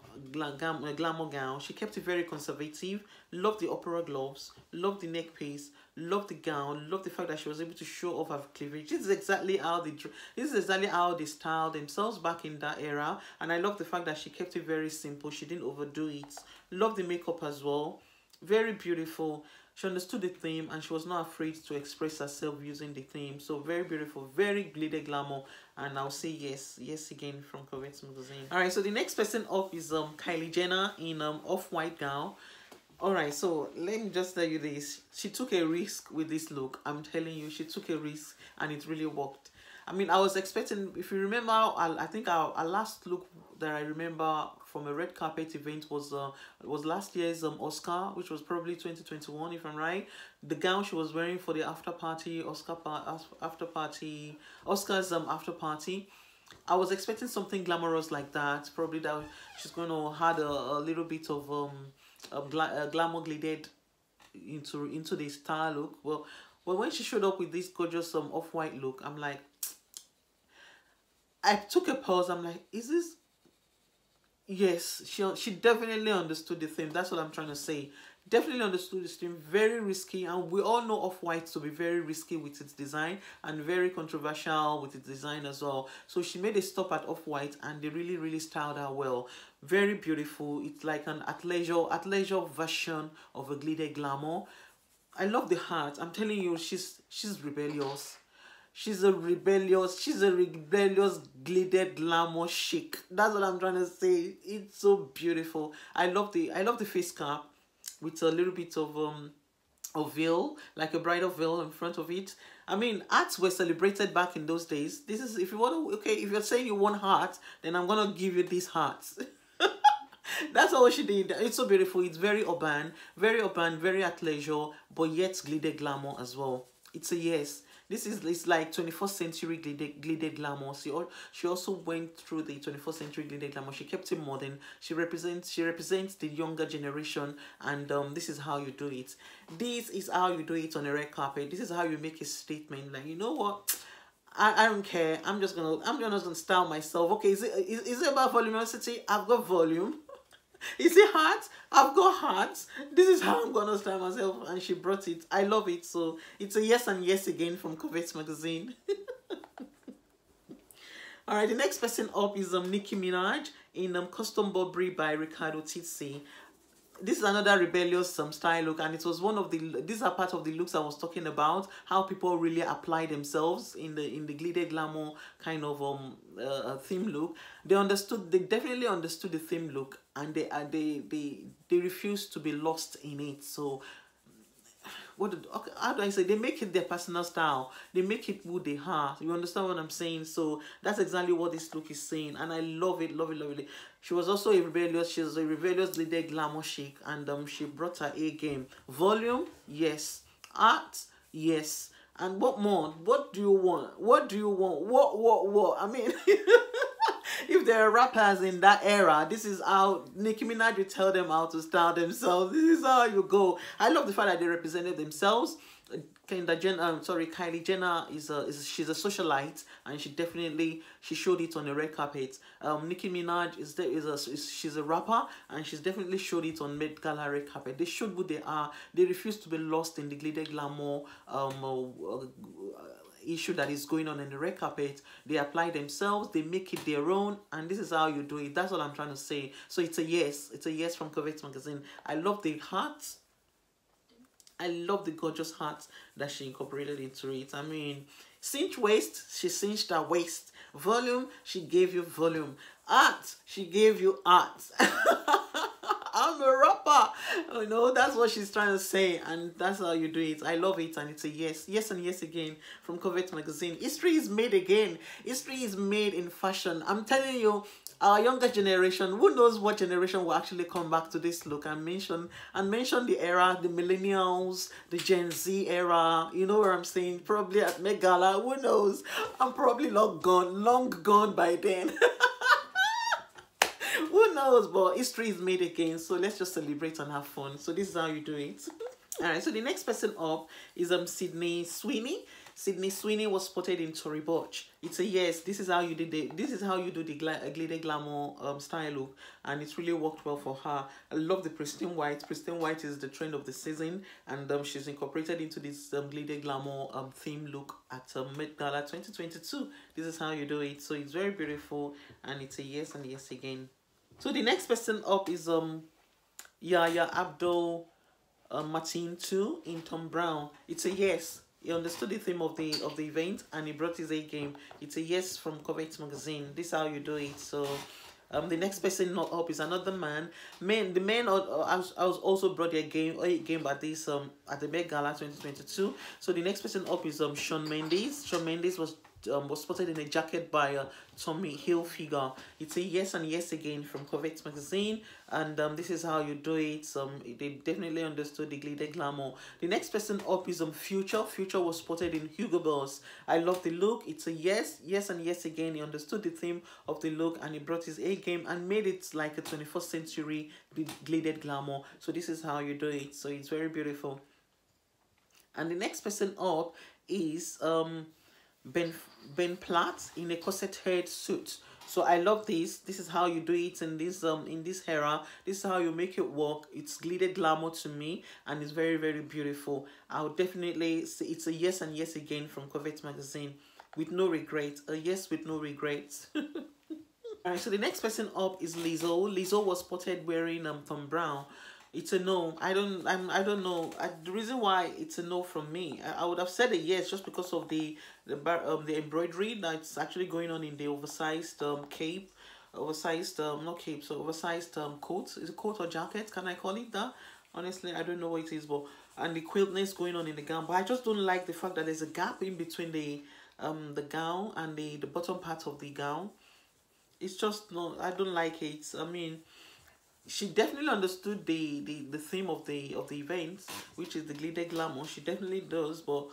gown. She kept it very conservative. Love the opera gloves. Love the neck piece. Love the gown. Love the fact that she was able to show off her cleavage. This is exactly how they styled themselves back in that era. And I love the fact that she kept it very simple. She didn't overdo it. Love the makeup as well. Very beautiful. She understood the theme and she was not afraid to express herself using the theme. So very beautiful, very glitter glamour, and I'll say yes again from COVET magazine. All right, so the next person up is Kylie Jenner in off-white gown. All right, so let me just tell you this. She took a risk with this look. I'm telling you, she took a risk and it really worked. I mean, I was expecting, if you remember, I think our last look that I remember from a red carpet event was last year's Oscar, which was probably 2021, if I'm right. The gown she was wearing for the after party, Oscars after party. I was expecting something glamorous like that. Probably that she's going to add a little bit of glamour glittered into the style look. Well, when she showed up with this gorgeous off-white look, I'm like, I took a pause. I'm like, is this? Yes, she definitely understood the theme. That's what I'm trying to say. definitely understood this theme. Very risky, and we all know Off-White to be very risky with its design and very controversial with its design as well. So she made a stop at Off-White, and they really styled her well. Very beautiful. It's like an athleisure version of a glitter glamour. I love the heart. I'm telling you, she's rebellious. She's a rebellious glitter glamour chic. That's what I'm trying to say. It's so beautiful. I love the face cap with a little bit of veil, like a bridal veil in front of it. I mean, arts were celebrated back in those days. This is, if you want to, okay, if you're saying you want heart, then I'm gonna give you these hearts. That's all she did. It's so beautiful. It's very urban, very athleisure, but yet glitter glamour as well. It's a yes. This is, it's like 21st century glitter glamour. She also went through the 21st century glitter glamour. She kept it modern. She represents the younger generation, and this is how you do it. This is how you do it on a red carpet. This is how you make a statement. Like, you know what? I don't care. I'm just gonna style myself. Okay, is it about volumosity? I've got volume. Is it heart? I've got heart. This is how I'm gonna style myself, and she brought it. I love it. So it's a yes and yes again from COVET magazine. All right, the next person up is Nicki Minaj in Custom Burberry by Riccardo Tizzi. This is another rebellious style look, and it was one of the, these are part of the looks I was talking about, how people really apply themselves in the glitter glamour kind of theme look. They definitely understood the theme look, and they refused to be lost in it. So how do I say, they make it their personal style, they make it who they are. You understand what I'm saying? So that's exactly what this look is saying, and I love it. She was also a rebellious glitter glamour chic, and she brought her A game. Volume, yes. Art, yes. And what more? What do you want? What? I mean, if there are rappers in that era, this is how Nicki Minaj would tell them how to style themselves. This is how you go. I love the fact that they represented themselves. Kylie Jenner she's a socialite, and she showed it on the red carpet. Nicki Minaj she's a rapper, and she's definitely showed it on Met Gala red carpet. They showed who they are. They refuse to be lost in the glitter glamour issue that is going on in the red carpet. They apply themselves, they make it their own, and this is how you do it. That's what I'm trying to say. So it's a yes from COVET magazine. I love the heart. I love the gorgeous heart that she incorporated into it. I mean, cinch waist, she cinched her waist. Volume, she gave you volume. Art, she gave you art. I'm a rapper. You know, that's what she's trying to say, and that's how you do it. I love it, and it's a yes. Yes and yes again from COVET magazine. History is made again. History is made in fashion. I'm telling you, our younger generation, who knows what generation will actually come back to this look and mention the era, the millennials, the Gen Z era. You know what I'm saying? Probably at Met Gala. Who knows? I'm probably long gone by then. Who knows? But history is made again, so let's just celebrate and have fun. So this is how you do it. All right, so the next person up is Sydney Sweeney. Sydney Sweeney was spotted in Tory Burch. It's a yes. This is how you did it. This is how you do the glitter glamour style look, and it's really worked well for her. I love the pristine white. Pristine white is the trend of the season, and she's incorporated into this glitter glamour theme look at Met Gala 2022. This is how you do it. So it's very beautiful, and it's a yes and yes again. So the next person up is Yahya Abdul Martin 2 in Tom Brown. It's a yes. He understood the theme of the event, and he brought his A game. It's a yes from COVET magazine. This is how you do it. So the next person not up is another man. The men also brought their A game at this at the Met Gala 2022. So the next person up is Shawn Mendes. Shawn Mendes was spotted in a jacket by Tommy Hilfiger. It's a yes and yes again from COVET magazine, and this is how you do it. They definitely understood the glitter glamour. The next person up is Future. Future was spotted in Hugo Boss. I love the look. It's a yes and yes again. He understood the theme of the look, and he brought his A game and made it like a 21st century glitter glamour. So this is how you do it. So it's very beautiful. And the next person up is Ben Platt in a corset-haired suit. So I love this. This is how you do it in this era. This is how you make it work. It's glitter glamour to me, and it's very, very beautiful. I would definitely say it's a yes and yes again from Covet magazine, with no regrets. A yes with no regrets. All right, so the next person up is Lizzo. Lizzo was spotted wearing Thom Brown. It's a no. I don't know. The reason why it's a no from me, I would have said a yes just because of the embroidery that's actually going on in the oversized cape, oversized not cape, so oversized coat. Is it coat or jacket? Can I call it that? Honestly, I don't know what it is, but and the quiltness going on in the gown. But I just don't like the fact that there's a gap in between the gown and the bottom part of the gown. It's just no, I don't like it. I mean, she definitely understood the theme of the event, which is the glitter glamour. She definitely does, but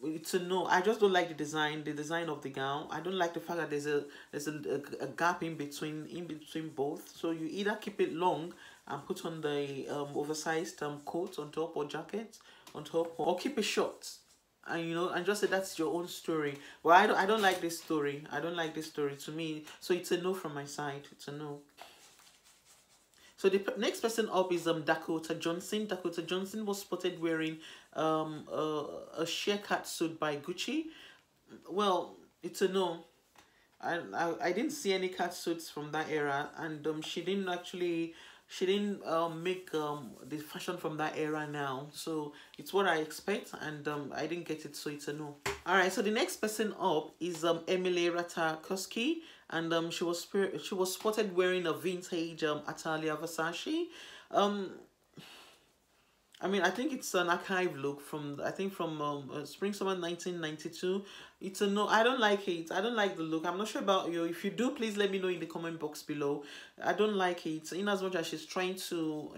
it's a no. I just don't like the design of the gown. I don't like the fact that there's a gap in between both. So you either keep it long and put on the oversized coat on top or jacket on top, or keep it short. And you know, and just say that's your own story. Well, I don't like this story. I don't like this story to me. So it's a no from my side. It's a no. So the next person up is Dakota Johnson. Dakota Johnson was spotted wearing a sheer cat suit by Gucci. Well, it's a no. I didn't see any cat suits from that era, and she didn't make the fashion from that era now. So it's what I expect, and I didn't get it, so it's a no. All right, so the next person up is Emily Ratajkowski, and she was spotted wearing a vintage Italia Versace. I mean, I think it's an archive look from, I think from spring summer 1992. It's a no. I don't like it. I don't like the look. I'm not sure about you. If you do, please let me know in the comment box below. I don't like it. In as much as she's trying to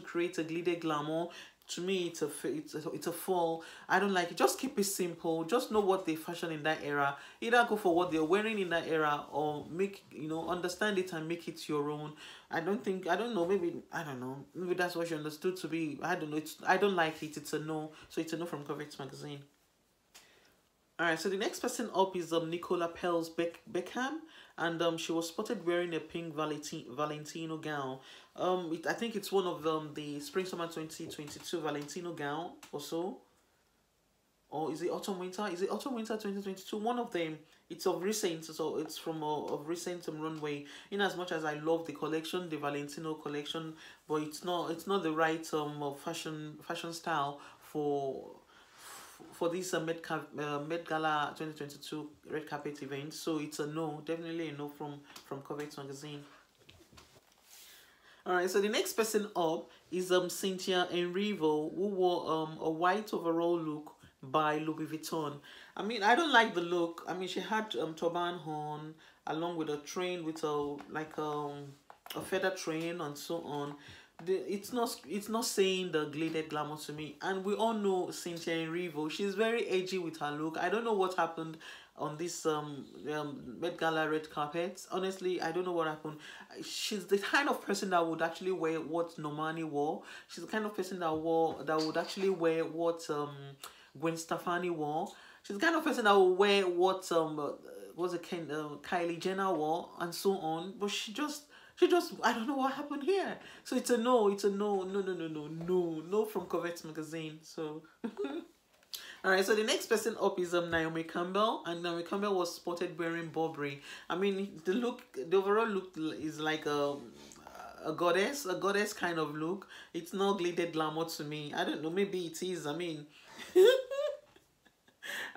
create a glitter glamour, to me it's a fall. I don't like it. Just keep it simple. Just know what they fashion in that era. Either go for what they're wearing in that era, or make, you know, understand it and make it your own. I don't know, maybe, I don't know, maybe that's what you understood to be. I don't know. I don't like it. It's a no. So it's a no from COVET magazine. All right, so the next person up is Nicola Pelz Beckham, and she was spotted wearing a pink Valentino gown. I think it's one of the spring summer 2022 Valentino gown or so. Or is it autumn winter? Is it autumn winter 2022? One of them. It's of recent, so it's from of recent runway. In as much as I love the collection, the Valentino collection, but it's not the right fashion style for this Met Gala 2022 red carpet event. So it's a no, definitely a no from COVET magazine. All right, so the next person up is Cynthia Erivo, who wore a white overall look by Louis Vuitton. I mean, I don't like the look. I mean, she had turban horn along with a train with a feather train and so on. It's not saying the glitter glamour to me, and we all know Cynthia Erivo. She's very edgy with her look. I don't know what happened on this Met Gala red carpet. Honestly, I don't know what happened. She's the kind of person that would actually wear what Normani wore. She's the kind of person that would actually wear what Gwen Stefani wore. She's the kind of person that will wear what Kylie Jenner wore and so on. But she just I don't know what happened here. So it's a no. It's a no from COVET magazine. So all right, so the next person up is Naomi Campbell, and Naomi Campbell was spotted wearing Burberry. I mean, the overall look is like a goddess kind of look. It's not glitter glamour to me. I don't know, maybe it is. I mean,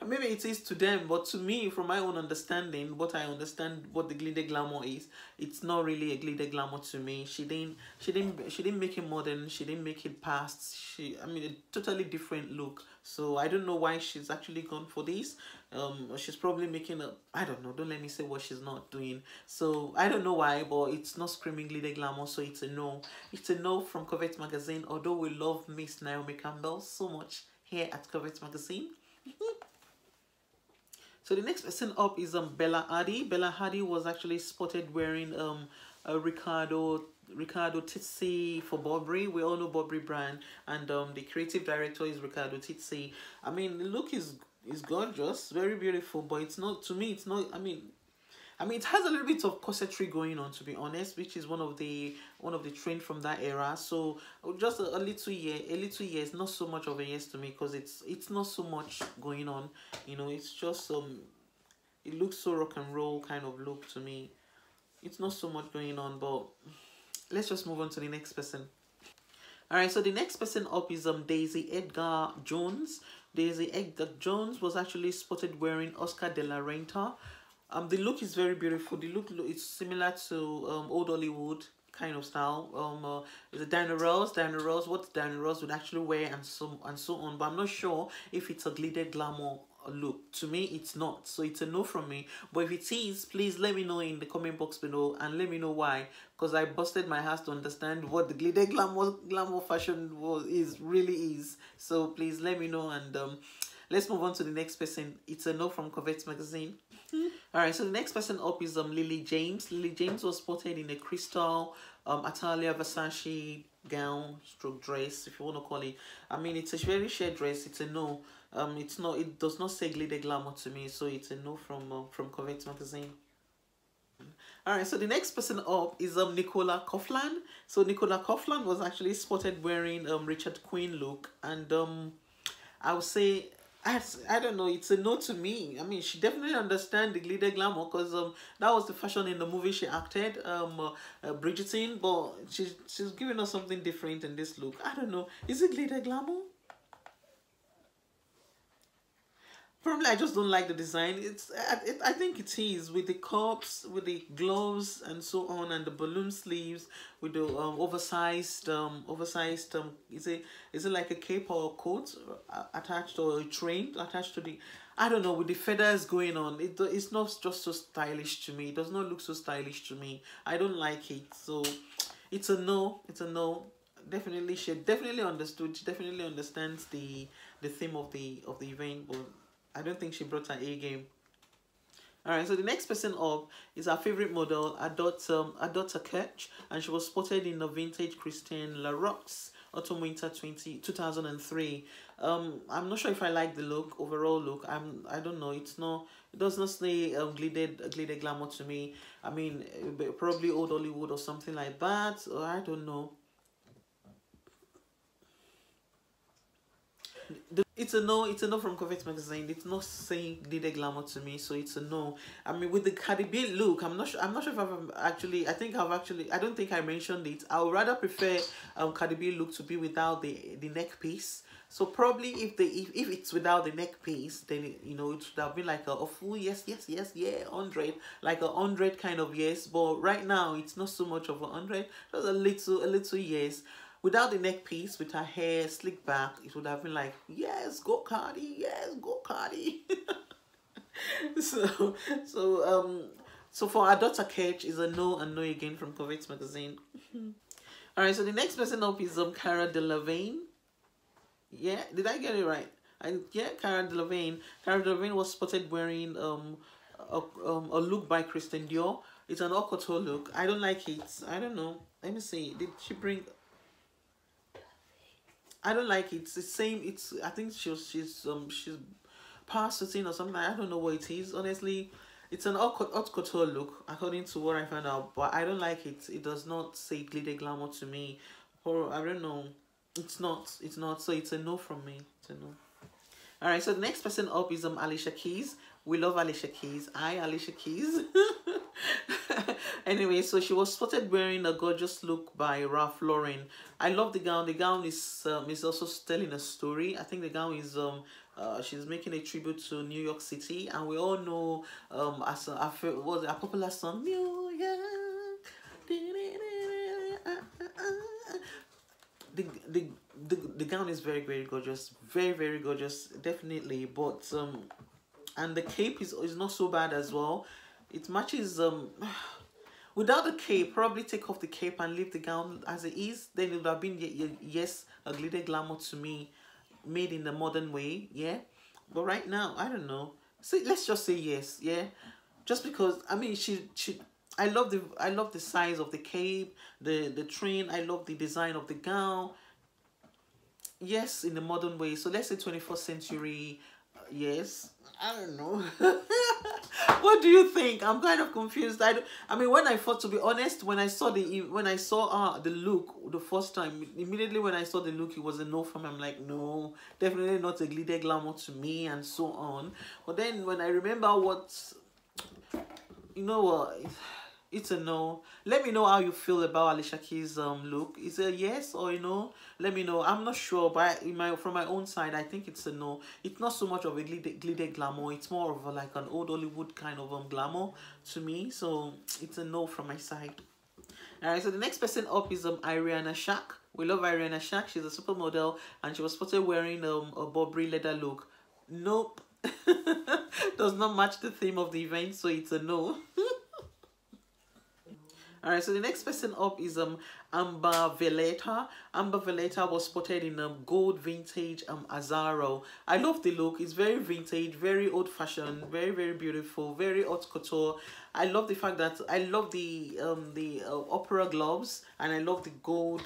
maybe it is to them, but to me, from my own understanding, what I understand what the glitter glamour is, it's not really a glitter glamour to me. She didn't make it modern. She didn't make it past. I mean, a totally different look. So I don't know why she's actually gone for this. She's probably making I don't know. Don't let me say what she's not doing. So I don't know why, but it's not screaming glitter glamour. So it's a no. It's a no from COVET magazine. Although we love Miss Naomi Campbell so much here at COVET magazine. So the next person up is Bella Hadid. Bella Hadid was actually spotted wearing a Riccardo Tizzi for Burberry. We all know Burberry brand, and the creative director is Riccardo Tizzi. I mean, the look is gorgeous, very beautiful, but it's not, to me, it's not, I mean, I mean, it has a little bit of corsetry going on, to be honest, which is one of the trend from that era. So just a little year, is not so much of a yes to me, because it's not so much going on. You know, it's just it looks so rock and roll kind of look to me. It's not so much going on, but let's just move on to the next person. All right, so the next person up is Daisy Edgar Jones. Daisy Edgar Jones was actually spotted wearing Oscar de la Renta. The look is very beautiful. The look is similar to old Hollywood kind of style. It's a Diana Ross. What Diana Ross would actually wear, and so on. But I'm not sure if it's a glittered glamour look. To me, it's not. So it's a no from me. But if it is, please let me know in the comment box below, and let me know why. Because I busted my ass to understand what the glittered glamour fashion really is. So please let me know, and let's move on to the next person. It's a no from COVET magazine. All right, so the next person up is Lily James. Lily James was spotted in a crystal Italia Versace gown stroke dress, if you want to call it. I mean, it's a very sheer dress. It's a no. It's not. It does not say glitter glamour to me, so it's a no from COVET magazine. All right, so the next person up is Nicola Coughlan. So Nicola Coughlan was actually spotted wearing Richard Quinn look, and I would say, I don't know, it's a no to me. I mean, she definitely understands the glitter glamour, because that was the fashion in the movie she acted, Bridgerton, but she's giving us something different in this look. I don't know, is it glitter glamour? Probably I just don't like the design. I think it is, with the cups, with the gloves, and so on, and the balloon sleeves, with the oversized is it like a cape or a coat attached, or a train attached to the, I don't know, with the feathers going on. It's not just so stylish to me. It does not look so stylish to me. I don't like it. So it's a no. It's a no. Definitely, she definitely understood. She definitely understands the theme of the event, but I don't think she brought her A game. All right, so the next person up is our favorite model, Adota Ketch, and she was spotted in the vintage Christian Larox Autumn Winter 2003. I'm not sure if I like the look, overall look. I don't know. It does not say glitter glamour to me. I mean, probably old Hollywood or something like that, or I don't know. It's a no from COVET magazine. It's not saying glitter glamour to me, so it's a no. I mean, with the Cardi B look, I'm not sure if I've actually, I don't think I mentioned it. I would rather prefer Cardi B look to be without the neck piece. So probably if it's without the neck piece, then it would have been like a full yes, 100, like 100 kind of yes. But right now it's not so much of 100, just a little yes. Without the neck piece, with her hair slicked back, it would have been like, yes, go Cardi, yes, go Cardi. so for Adota Ketch is a no and no again from COVET magazine. All right, so the next person up is Cara Delevingne. Yeah, did I get it right? Yeah, Cara Delevingne. Cara Delevingne was spotted wearing a look by Christian Dior. It's an haute couture look. I don't like it. I don't know. Let me see. Did she bring? I don't like it. It's the same. I think she's past or something. I don't know what it is. Honestly, it's an haute couture look according to what I found out. But I don't like it. It does not say glitter glamour to me. Or I don't know. It's not. So it's a no from me. It's a no. All right. So the next person up is Alicia Keys. We love Alicia Keys. Hi, Alicia Keys. Anyway, so she was spotted wearing a gorgeous look by Ralph Lauren. I love the gown. The gown is also telling a story. I think the gown is she's making a tribute to New York City, and we all know as a popular song, New York. The gown is very, very gorgeous, very, very gorgeous, definitely. But and the cape is not so bad as well. It matches without the cape. Probably take off the cape and leave the gown as it is, then it would have been yes, a glitter glamour to me, made in the modern way. Yeah, but right now I don't know. So let's just say yes. Yeah, just because I mean I love the size of the cape, the train. I love the design of the gown. Yes, in the modern way. So let's say 21st century. Yes, I don't know. What do you think? I'm kind of confused. I mean, when I thought, to be honest, when I saw the look the first time, immediately when I saw the look, it was a no from me. I'm like, no, definitely not a glitter glamour to me, and so on. But then when I remember what, you know what, it's a no. Let me know how you feel about Alicia Keys' look. Is it a yes or a no? Let me know. I'm not sure, but from my own side, I think it's a no. It's not so much of a glitter glamour. It's more of like an old Hollywood kind of glamour to me. So it's a no from my side. Alright, so the next person up is Ariana Shack. We love Ariana Shack. She's a supermodel, and she was spotted wearing a Burberry leather look. Nope. Does not match the theme of the event, so it's a no. Alright, so the next person up is Amber Valletta. Amber Valletta was spotted in gold vintage Azaro. I love the look. It's very vintage, very old fashioned, very, very beautiful, very haute couture. I love the fact that I love the opera gloves, and I love the gold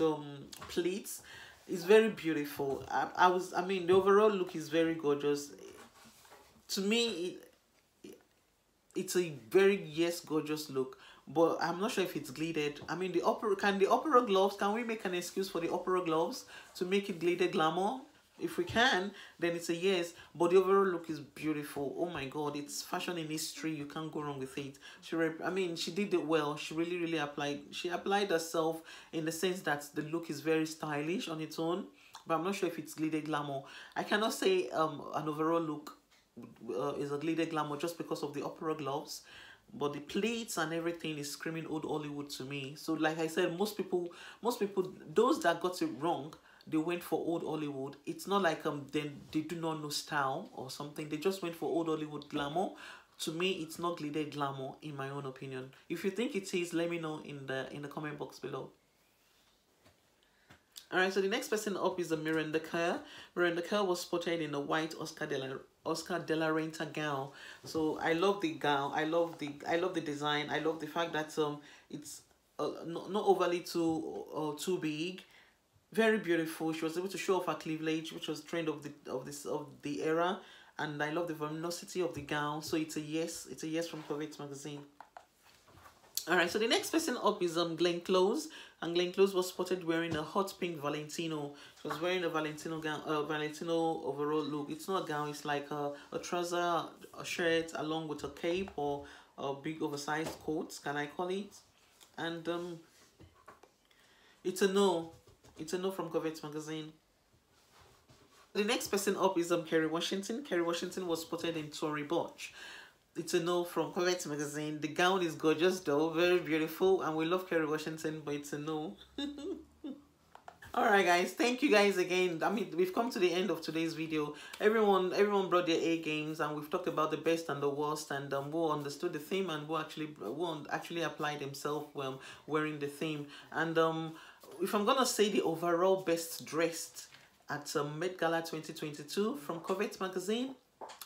pleats. It's very beautiful. I mean, the overall look is very gorgeous. To me, it's a very, yes, gorgeous look. But I'm not sure if it's glittered. I mean, the opera gloves, can we make an excuse for the opera gloves to make it glitter glamour? If we can, then it's a yes. But the overall look is beautiful. Oh my god, it's fashion in history. You can't go wrong with it. I mean, she did it well. She really applied. She applied herself in the sense that the look is very stylish on its own. But I'm not sure if it's glitter glamour. I cannot say an overall look is a glitter glamour just because of the opera gloves. But the pleats and everything is screaming old Hollywood to me. So like I said, most people, those that got it wrong, they went for old Hollywood. It's not like they do not know style or something. They just went for old Hollywood glamour. To me, it's not glitter glamour, in my own opinion. If you think it is, let me know in the comment box below. Alright, so the next person up is Miranda Kerr. Miranda Kerr was spotted in a white Oscar de la Renta gown. So I love the gown. I love the design. I love the fact that it's not overly too big. Very beautiful. She was able to show off her cleavage, which was trend of the era. And I love the voluminosity of the gown. So it's a yes. It's a yes from COVET magazine. Alright, so the next person up is Glenn Close, and Glenn Close was spotted wearing a hot pink Valentino. She was wearing a Valentino gown, Valentino overall look. It's not a gown, it's like a trouser, a shirt, along with a cape or a big oversized coat, can I call it? And it's a no. It's a no from COVET magazine. The next person up is Kerry Washington. Kerry Washington was spotted in Tory Burch. It's a no from COVET magazine. The gown is gorgeous though, very beautiful, and we love Kerry Washington, but it's a no. Alright guys, thank you guys again. I mean, we've come to the end of today's video. Everyone brought their A games, and we've talked about the best and the worst, and who understood the theme and who actually applied themselves when wearing the theme. And if I'm gonna say the overall best dressed at Met Gala 2022 from COVET magazine,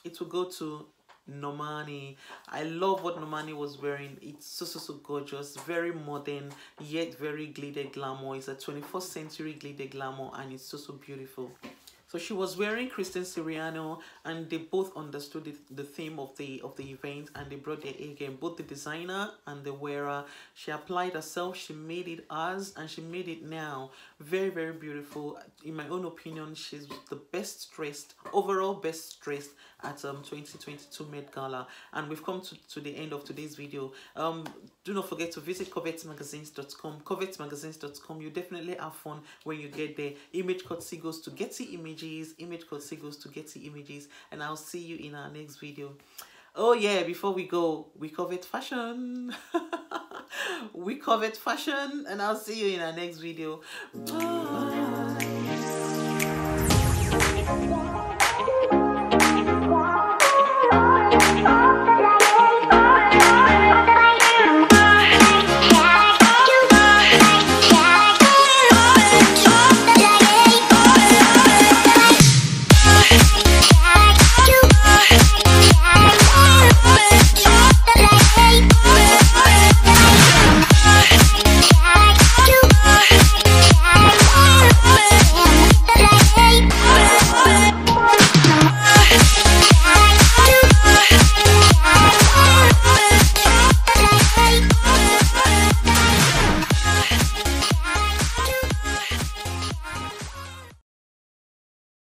it will go to Normani. I love what Normani was wearing. It's so gorgeous, very modern yet very glitter glamour. It's a 21st century glitter glamour, and it's so beautiful. So she was wearing Kristen Siriano, and they both understood the theme of the event, and they brought their A game. Both the designer and the wearer. She applied herself, she made it as, and she made it now. Very beautiful. In my own opinion, she's the best dressed, overall best dressed at 2022 Met Gala. And we've come to the end of today's video. Do not forget to visit covetmagazines.com. covetmagazines.com. You definitely have fun when you get there. Image courtesy goes to Getty Images. Image courtesy goes to Getty Images. And I'll see you in our next video. Oh yeah, before we go, we COVET Fashion. We COVET Fashion, and I'll see you in our next video. Bye.